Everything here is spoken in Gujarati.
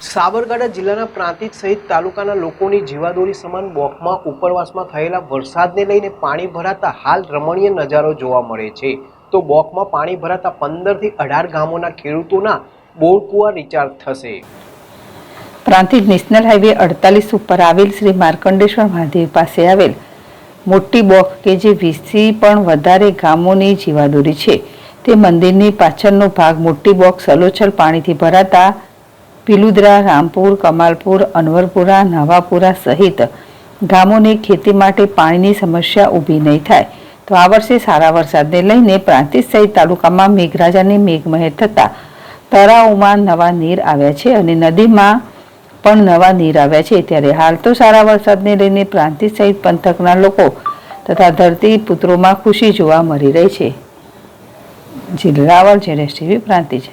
સાબરકાંઠા જિલ્લાના પ્રાંતિજ સહિત તાલુકાના લોકોની જીવાદોરી સમાન બોખમાં ઉપરવાસમાં થયેલા વરસાદને લઈને પાણી ભરાતા હાલ રમણીય નજારો જોવા મળે છે। તો બોખમાં પાણી ભરાતા 15 થી 18 ગામોના ખેડૂતોના બોર કુવા રિચાર્જ થશે। પ્રાંતિજ નેશનલ હાઈવે 48 ઉપર આવેલ શ્રી માર્કંડેશ્વર મહાદેવ પાસે આવેલ મોટી બોખ કે જે 20 થી પણ વધારે ગામોની જીવાદોરી છે, તે મંદિરની પાછળનો ભાગ મોટી બોખ સલોછલ પાણીથી ભરાતા પીલુદરા, રામપુર, કમાલપુર, અનવરપુરા, નવાપુરા સહિત ગામોને ખેતી માટે પાણીની સમસ્યા ઊભી નહીં થાય। તો આ વર્ષે સારા વરસાદને લઈને પ્રાંતિજ સહિત તાલુકામાં મેઘરાજાની મેઘમહેર થતાં તળાવોમાં નવા નીર આવ્યા છે અને નદીમાં પણ નવા નીર આવ્યા છે। ત્યારે હાલ તો સારા વરસાદને લઈને પ્રાંતિજ સહિત પંથકના લોકો તથા ધરતીપુત્રોમાં ખુશી જોવા મળી રહી છે। જિલ્લાવાર ZSTV પ્રાંતિજ।